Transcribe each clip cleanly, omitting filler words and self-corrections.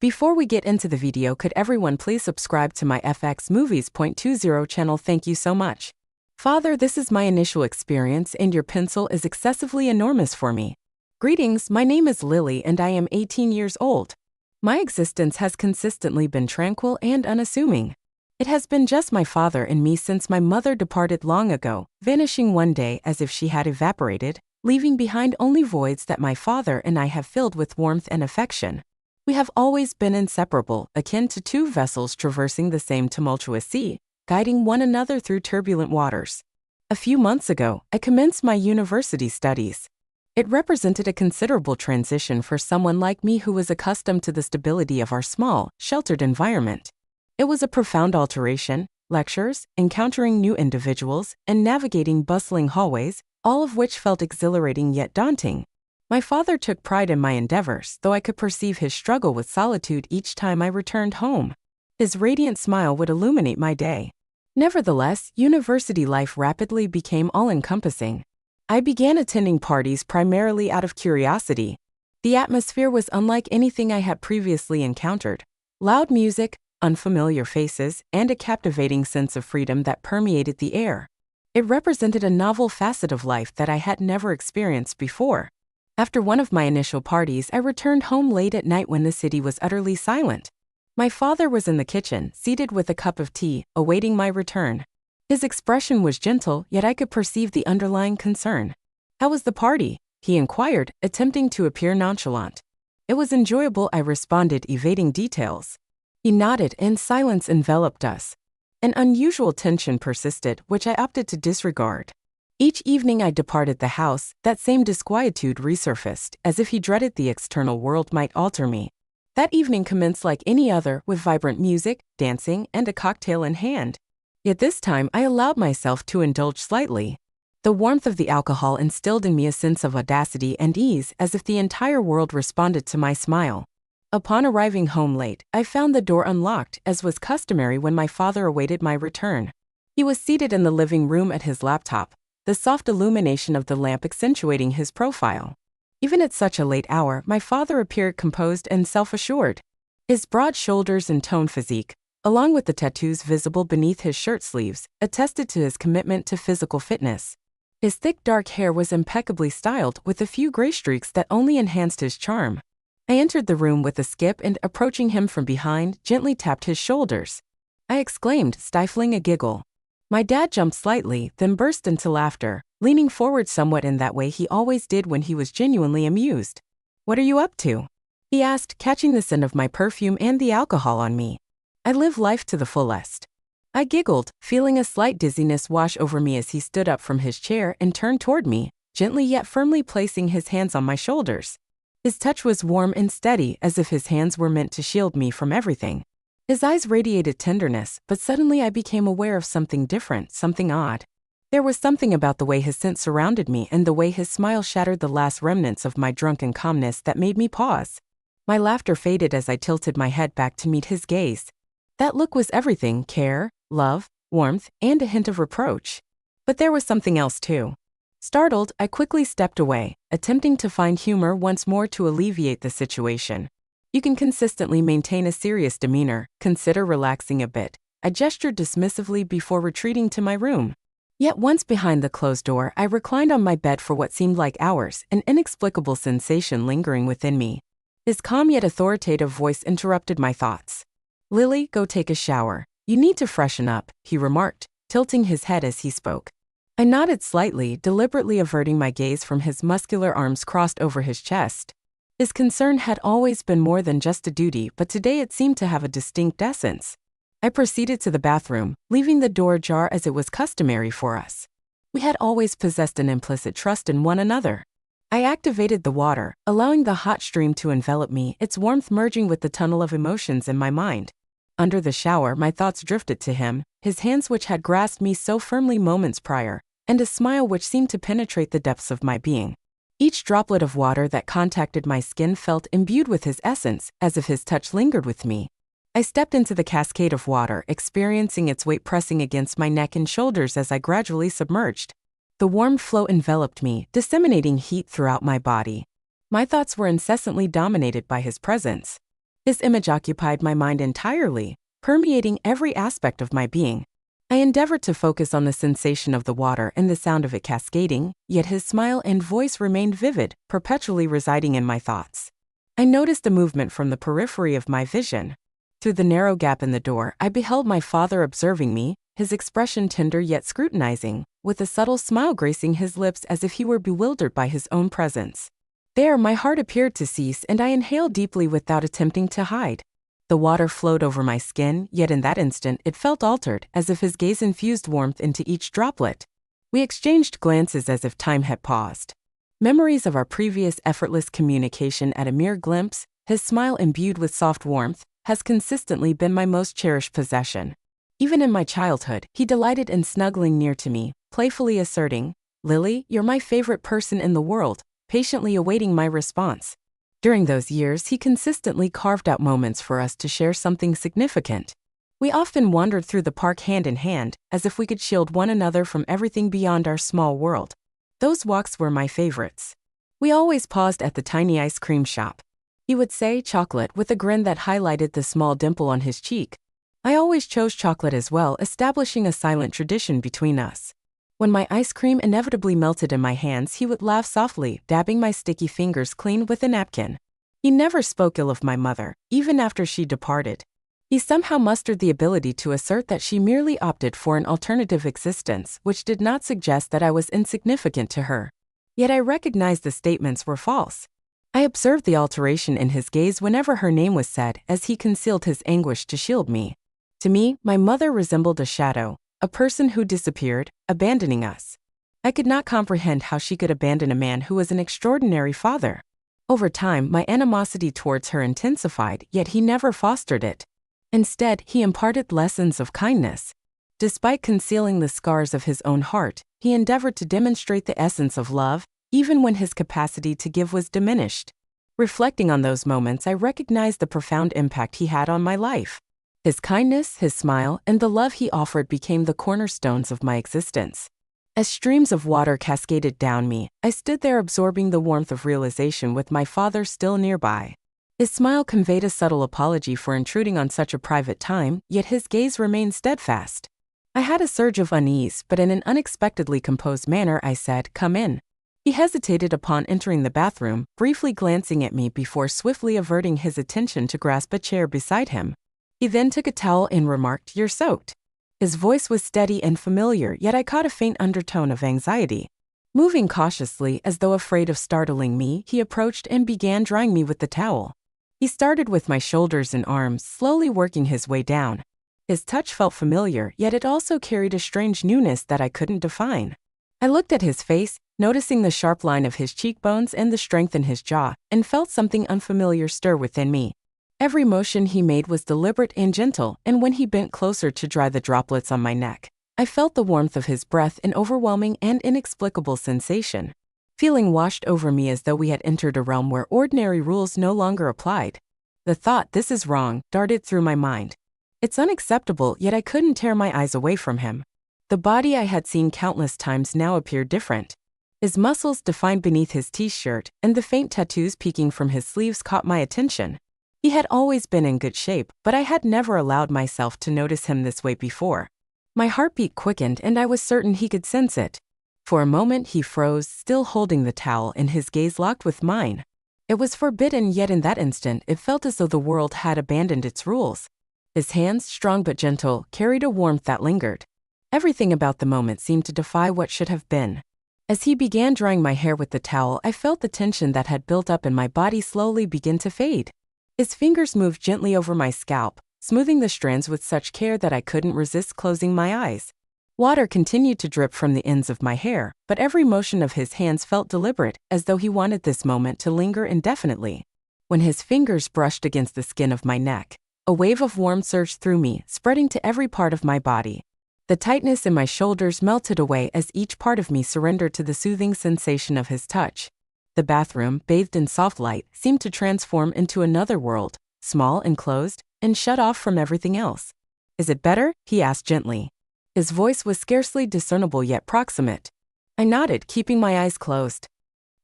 Before we get into the video, could everyone please subscribe to my FXmovies.20 channel? Thank you so much. Father, this is my initial experience and your pencil is excessively enormous for me. Greetings, my name is Lily and I am 18 years old. My existence has consistently been tranquil and unassuming. It has been just my father and me since my mother departed long ago, vanishing one day as if she had evaporated, leaving behind only voids that my father and I have filled with warmth and affection. We have always been inseparable, akin to two vessels traversing the same tumultuous sea, guiding one another through turbulent waters. A few months ago, I commenced my university studies. It represented a considerable transition for someone like me who was accustomed to the stability of our small, sheltered environment. It was a profound alteration: lectures, encountering new individuals, and navigating bustling hallways, all of which felt exhilarating yet daunting. My father took pride in my endeavors, though I could perceive his struggle with solitude each time I returned home. His radiant smile would illuminate my day. Nevertheless, university life rapidly became all-encompassing. I began attending parties primarily out of curiosity. The atmosphere was unlike anything I had previously encountered. Loud music, unfamiliar faces, and a captivating sense of freedom that permeated the air. It represented a novel facet of life that I had never experienced before. After one of my initial parties, I returned home late at night when the city was utterly silent. My father was in the kitchen, seated with a cup of tea, awaiting my return. His expression was gentle, yet I could perceive the underlying concern. "How was the party?" he inquired, attempting to appear nonchalant. "It was enjoyable," I responded, evading details. He nodded, and silence enveloped us. An unusual tension persisted, which I opted to disregard. Each evening I departed the house, that same disquietude resurfaced, as if he dreaded the external world might alter me. That evening commenced like any other, with vibrant music, dancing, and a cocktail in hand. Yet this time I allowed myself to indulge slightly. The warmth of the alcohol instilled in me a sense of audacity and ease, as if the entire world responded to my smile. Upon arriving home late, I found the door unlocked, as was customary when my father awaited my return. He was seated in the living room at his laptop, the soft illumination of the lamp accentuating his profile. Even at such a late hour, my father appeared composed and self-assured. His broad shoulders and toned physique, along with the tattoos visible beneath his shirt sleeves, attested to his commitment to physical fitness. His thick dark hair was impeccably styled, with a few gray streaks that only enhanced his charm. I entered the room with a skip and, approaching him from behind, gently tapped his shoulders. I exclaimed, stifling a giggle. My dad jumped slightly, then burst into laughter, leaning forward somewhat in that way he always did when he was genuinely amused. "What are you up to?" he asked, catching the scent of my perfume and the alcohol on me. "I live life to the fullest." I giggled, feeling a slight dizziness wash over me as he stood up from his chair and turned toward me, gently yet firmly placing his hands on my shoulders. His touch was warm and steady, as if his hands were meant to shield me from everything. His eyes radiated tenderness, but suddenly I became aware of something different, something odd. There was something about the way his scent surrounded me and the way his smile shattered the last remnants of my drunken calmness that made me pause. My laughter faded as I tilted my head back to meet his gaze. That look was everything: care, love, warmth, and a hint of reproach. But there was something else too. Startled, I quickly stepped away, attempting to find humor once more to alleviate the situation. "You can consistently maintain a serious demeanor. Consider relaxing a bit," I gestured dismissively before retreating to my room. Yet once behind the closed door, I reclined on my bed for what seemed like hours, an inexplicable sensation lingering within me. His calm yet authoritative voice interrupted my thoughts. "Lily, go take a shower. You need to freshen up," he remarked, tilting his head as he spoke. I nodded slightly, deliberately averting my gaze from his muscular arms crossed over his chest. His concern had always been more than just a duty, but today it seemed to have a distinct essence. I proceeded to the bathroom, leaving the door ajar as it was customary for us. We had always possessed an implicit trust in one another. I activated the water, allowing the hot stream to envelop me, its warmth merging with the tunnel of emotions in my mind. Under the shower, my thoughts drifted to him, his hands which had grasped me so firmly moments prior, and a smile which seemed to penetrate the depths of my being. Each droplet of water that contacted my skin felt imbued with his essence, as if his touch lingered with me. I stepped into the cascade of water, experiencing its weight pressing against my neck and shoulders as I gradually submerged. The warm flow enveloped me, disseminating heat throughout my body. My thoughts were incessantly dominated by his presence. This image occupied my mind entirely, permeating every aspect of my being. I endeavored to focus on the sensation of the water and the sound of it cascading, yet his smile and voice remained vivid, perpetually residing in my thoughts. I noticed a movement from the periphery of my vision. Through the narrow gap in the door, I beheld my father observing me, his expression tender yet scrutinizing, with a subtle smile gracing his lips as if he were bewildered by his own presence. There, my heart appeared to cease, and I inhaled deeply without attempting to hide. The water flowed over my skin, yet in that instant it felt altered, as if his gaze infused warmth into each droplet. We exchanged glances as if time had paused. Memories of our previous effortless communication at a mere glimpse, his smile imbued with soft warmth, has consistently been my most cherished possession. Even in my childhood, he delighted in snuggling near to me, playfully asserting, "Lily, you're my favorite person in the world," patiently awaiting my response. During those years, he consistently carved out moments for us to share something significant. We often wandered through the park hand in hand, as if we could shield one another from everything beyond our small world. Those walks were my favorites. We always paused at the tiny ice cream shop. He would say chocolate with a grin that highlighted the small dimple on his cheek. I always chose chocolate as well, establishing a silent tradition between us. When my ice cream inevitably melted in my hands, he would laugh softly, dabbing my sticky fingers clean with a napkin. He never spoke ill of my mother, even after she departed. He somehow mustered the ability to assert that she merely opted for an alternative existence, which did not suggest that I was insignificant to her. Yet I recognized the statements were false. I observed the alteration in his gaze whenever her name was said, as he concealed his anguish to shield me. To me, my mother resembled a shadow, a person who disappeared, abandoning us. I could not comprehend how she could abandon a man who was an extraordinary father. Over time, my animosity towards her intensified, yet he never fostered it. Instead, he imparted lessons of kindness. Despite concealing the scars of his own heart, he endeavored to demonstrate the essence of love, even when his capacity to give was diminished. Reflecting on those moments, I recognized the profound impact he had on my life. His kindness, his smile, and the love he offered became the cornerstones of my existence. As streams of water cascaded down me, I stood there absorbing the warmth of realization with my father still nearby. His smile conveyed a subtle apology for intruding on such a private time, yet his gaze remained steadfast. I had a surge of unease, but in an unexpectedly composed manner I said, "Come in." He hesitated upon entering the bathroom, briefly glancing at me before swiftly averting his attention to grasp a chair beside him. He then took a towel and remarked, "You're soaked." His voice was steady and familiar, yet I caught a faint undertone of anxiety. Moving cautiously, as though afraid of startling me, he approached and began drying me with the towel. He started with my shoulders and arms, slowly working his way down. His touch felt familiar, yet it also carried a strange newness that I couldn't define. I looked at his face, noticing the sharp line of his cheekbones and the strength in his jaw, and felt something unfamiliar stir within me. Every motion he made was deliberate and gentle, and when he bent closer to dry the droplets on my neck, I felt the warmth of his breath, an overwhelming and inexplicable sensation. Feeling washed over me as though we had entered a realm where ordinary rules no longer applied. The thought, "This is wrong," darted through my mind. It's unacceptable, yet I couldn't tear my eyes away from him. The body I had seen countless times now appeared different. His muscles defined beneath his t-shirt, and the faint tattoos peeking from his sleeves caught my attention. He had always been in good shape, but I had never allowed myself to notice him this way before. My heartbeat quickened, and I was certain he could sense it. For a moment he froze, still holding the towel, and his gaze locked with mine. It was forbidden, yet in that instant it felt as though the world had abandoned its rules. His hands, strong but gentle, carried a warmth that lingered. Everything about the moment seemed to defy what should have been. As he began drying my hair with the towel, I felt the tension that had built up in my body slowly begin to fade. His fingers moved gently over my scalp, smoothing the strands with such care that I couldn't resist closing my eyes. Water continued to drip from the ends of my hair, but every motion of his hands felt deliberate, as though he wanted this moment to linger indefinitely. When his fingers brushed against the skin of my neck, a wave of warmth surged through me, spreading to every part of my body. The tightness in my shoulders melted away as each part of me surrendered to the soothing sensation of his touch. The bathroom, bathed in soft light, seemed to transform into another world, small and closed, and shut off from everything else. "Is it better?" he asked gently. His voice was scarcely discernible yet proximate. I nodded, keeping my eyes closed.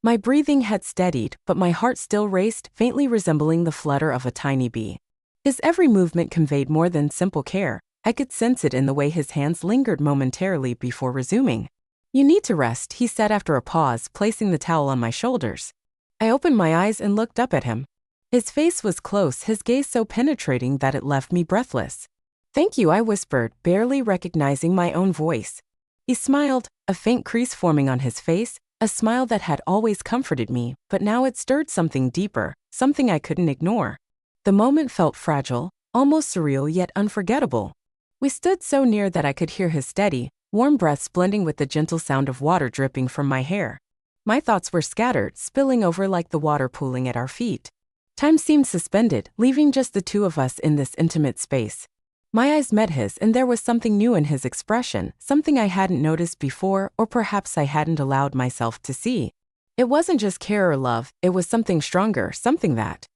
My breathing had steadied, but my heart still raced, faintly resembling the flutter of a tiny bee. His every movement conveyed more than simple care. I could sense it in the way his hands lingered momentarily before resuming. "You need to rest," he said after a pause, placing the towel on my shoulders. I opened my eyes and looked up at him. His face was close, his gaze so penetrating that it left me breathless. "Thank you," I whispered, barely recognizing my own voice. He smiled, a faint crease forming on his face, a smile that had always comforted me, but now it stirred something deeper, something I couldn't ignore. The moment felt fragile, almost surreal yet unforgettable. We stood so near that I could hear his steady, warm breaths blending with the gentle sound of water dripping from my hair. My thoughts were scattered, spilling over like the water pooling at our feet. Time seemed suspended, leaving just the two of us in this intimate space. My eyes met his, and there was something new in his expression, something I hadn't noticed before, or perhaps I hadn't allowed myself to see. It wasn't just care or love, it was something stronger, something that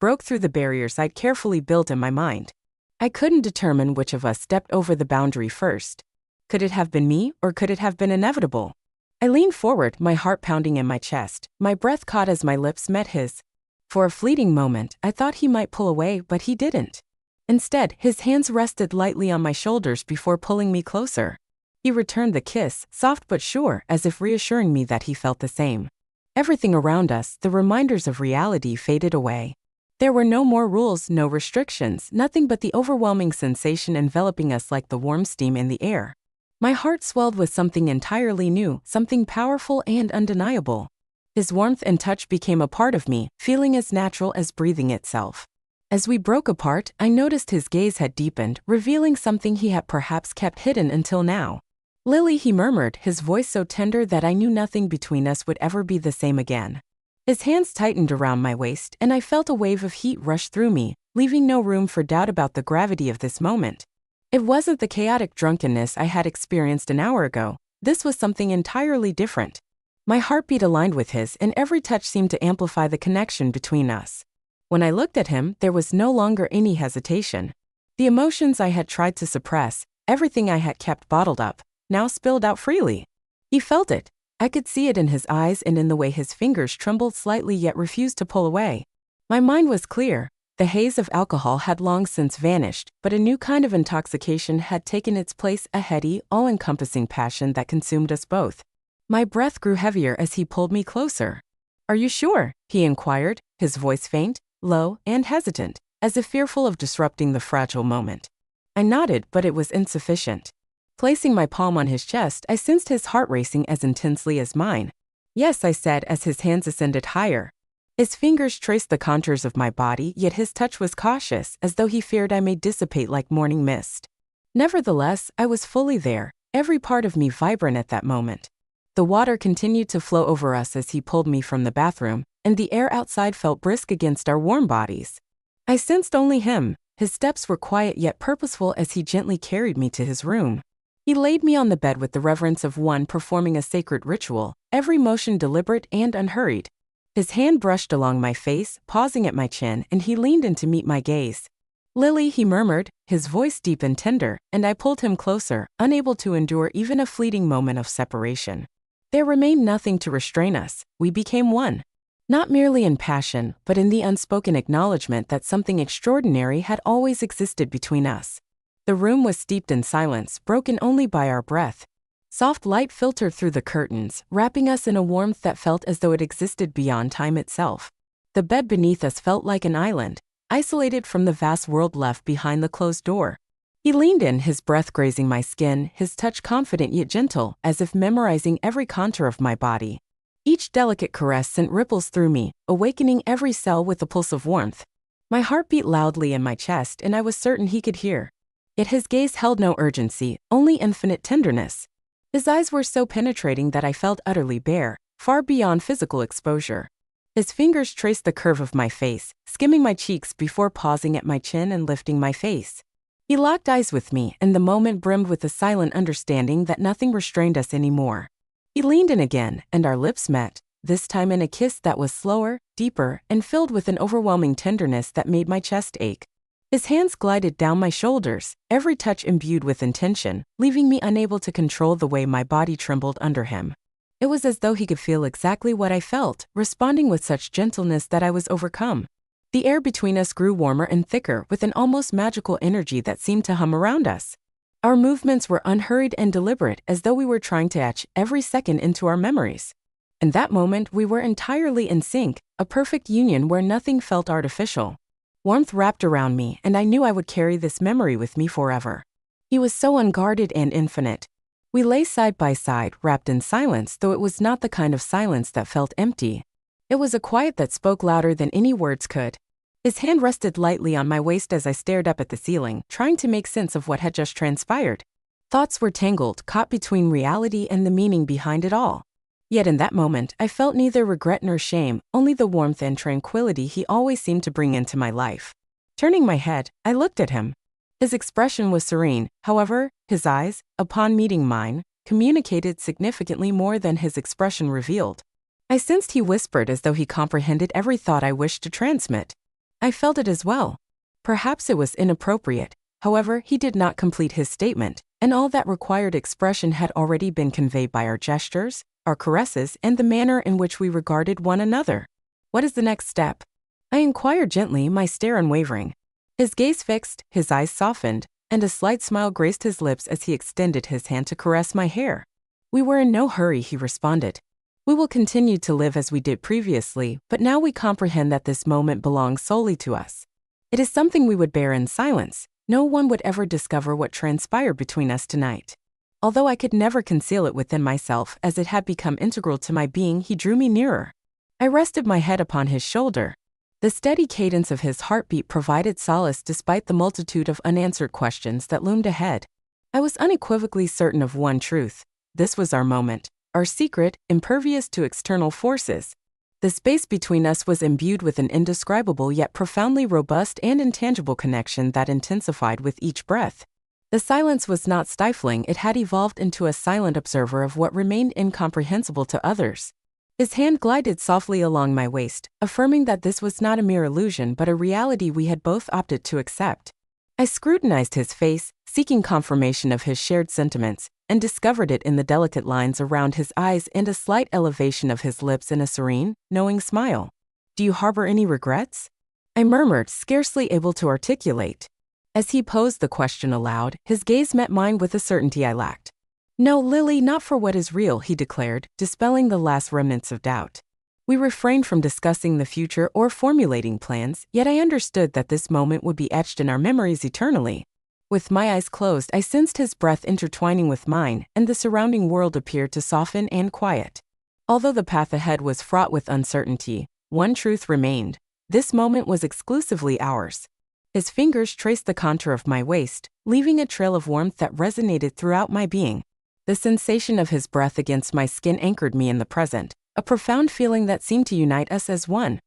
broke through the barriers I'd carefully built in my mind. I couldn't determine which of us stepped over the boundary first. Could it have been me, or could it have been inevitable? I leaned forward, my heart pounding in my chest, my breath caught as my lips met his. For a fleeting moment, I thought he might pull away, but he didn't. Instead, his hands rested lightly on my shoulders before pulling me closer. He returned the kiss, soft but sure, as if reassuring me that he felt the same. Everything around us, the reminders of reality, faded away. There were no more rules, no restrictions, nothing but the overwhelming sensation enveloping us like the warm steam in the air. My heart swelled with something entirely new, something powerful and undeniable. His warmth and touch became a part of me, feeling as natural as breathing itself. As we broke apart, I noticed his gaze had deepened, revealing something he had perhaps kept hidden until now. "Lily," he murmured, his voice so tender that I knew nothing between us would ever be the same again. His hands tightened around my waist, and I felt a wave of heat rush through me, leaving no room for doubt about the gravity of this moment. It wasn't the chaotic drunkenness I had experienced an hour ago. This was something entirely different. My heartbeat aligned with his, and every touch seemed to amplify the connection between us. When I looked at him, there was no longer any hesitation. The emotions I had tried to suppress, everything I had kept bottled up, now spilled out freely. He felt it. I could see it in his eyes and in the way his fingers trembled slightly yet refused to pull away. My mind was clear. The haze of alcohol had long since vanished, but a new kind of intoxication had taken its place, a heady, all-encompassing passion that consumed us both. My breath grew heavier as he pulled me closer. "Are you sure?" he inquired, his voice faint, low, and hesitant, as if fearful of disrupting the fragile moment. I nodded, but it was insufficient. Placing my palm on his chest, I sensed his heart racing as intensely as mine. "Yes," I said as his hands ascended higher. His fingers traced the contours of my body, yet his touch was cautious, as though he feared I may dissipate like morning mist. Nevertheless, I was fully there, every part of me vibrant at that moment. The water continued to flow over us as he pulled me from the bathroom, and the air outside felt brisk against our warm bodies. I sensed only him. His steps were quiet yet purposeful as he gently carried me to his room. He laid me on the bed with the reverence of one performing a sacred ritual, every motion deliberate and unhurried. His hand brushed along my face, pausing at my chin, and he leaned in to meet my gaze. "Lily," he murmured, his voice deep and tender, and I pulled him closer, unable to endure even a fleeting moment of separation. There remained nothing to restrain us. We became one. Not merely in passion, but in the unspoken acknowledgement that something extraordinary had always existed between us. The room was steeped in silence, broken only by our breath. Soft light filtered through the curtains, wrapping us in a warmth that felt as though it existed beyond time itself. The bed beneath us felt like an island, isolated from the vast world left behind the closed door. He leaned in, his breath grazing my skin, his touch confident yet gentle, as if memorizing every contour of my body. Each delicate caress sent ripples through me, awakening every cell with a pulse of warmth. My heart beat loudly in my chest, and I was certain he could hear. Yet his gaze held no urgency, only infinite tenderness. His eyes were so penetrating that I felt utterly bare, far beyond physical exposure. His fingers traced the curve of my face, skimming my cheeks before pausing at my chin and lifting my face. He locked eyes with me, and the moment brimmed with a silent understanding that nothing restrained us anymore. He leaned in again, and our lips met, this time in a kiss that was slower, deeper, and filled with an overwhelming tenderness that made my chest ache. His hands glided down my shoulders, every touch imbued with intention, leaving me unable to control the way my body trembled under him. It was as though he could feel exactly what I felt, responding with such gentleness that I was overcome. The air between us grew warmer and thicker, with an almost magical energy that seemed to hum around us. Our movements were unhurried and deliberate, as though we were trying to etch every second into our memories. In that moment, we were entirely in sync, a perfect union where nothing felt artificial. Warmth wrapped around me, and I knew I would carry this memory with me forever. He was so unguarded and infinite. We lay side by side, wrapped in silence, though it was not the kind of silence that felt empty. It was a quiet that spoke louder than any words could. His hand rested lightly on my waist as I stared up at the ceiling, trying to make sense of what had just transpired. Thoughts were tangled, caught between reality and the meaning behind it all. Yet in that moment, I felt neither regret nor shame, only the warmth and tranquility he always seemed to bring into my life. Turning my head, I looked at him. His expression was serene, however, his eyes, upon meeting mine, communicated significantly more than his expression revealed. I sensed he whispered as though he comprehended every thought I wished to transmit. I felt it as well. Perhaps it was inappropriate, however, he did not complete his statement, and all that required expression had already been conveyed by our gestures, our caresses, and the manner in which we regarded one another. What is the next step? I inquired gently, my stare unwavering. His gaze fixed, his eyes softened, and a slight smile graced his lips as he extended his hand to caress my hair. We were in no hurry, he responded. We will continue to live as we did previously, but now we comprehend that this moment belongs solely to us. It is something we would bear in silence. No one would ever discover what transpired between us tonight. Although I could never conceal it within myself as it had become integral to my being, he drew me nearer. I rested my head upon his shoulder. The steady cadence of his heartbeat provided solace despite the multitude of unanswered questions that loomed ahead. I was unequivocally certain of one truth. This was our moment. Our secret, impervious to external forces. The space between us was imbued with an indescribable yet profoundly robust and intangible connection that intensified with each breath. The silence was not stifling, it had evolved into a silent observer of what remained incomprehensible to others. His hand glided softly along my waist, affirming that this was not a mere illusion but a reality we had both opted to accept. I scrutinized his face, seeking confirmation of his shared sentiments, and discovered it in the delicate lines around his eyes and a slight elevation of his lips in a serene, knowing smile. Do you harbor any regrets? I murmured, scarcely able to articulate. As he posed the question aloud, his gaze met mine with a certainty I lacked. No, Lily, not for what is real, he declared, dispelling the last remnants of doubt. We refrained from discussing the future or formulating plans, yet I understood that this moment would be etched in our memories eternally. With my eyes closed, I sensed his breath intertwining with mine, and the surrounding world appeared to soften and quiet. Although the path ahead was fraught with uncertainty, one truth remained. This moment was exclusively ours. His fingers traced the contour of my waist, leaving a trail of warmth that resonated throughout my being. The sensation of his breath against my skin anchored me in the present, a profound feeling that seemed to unite us as one.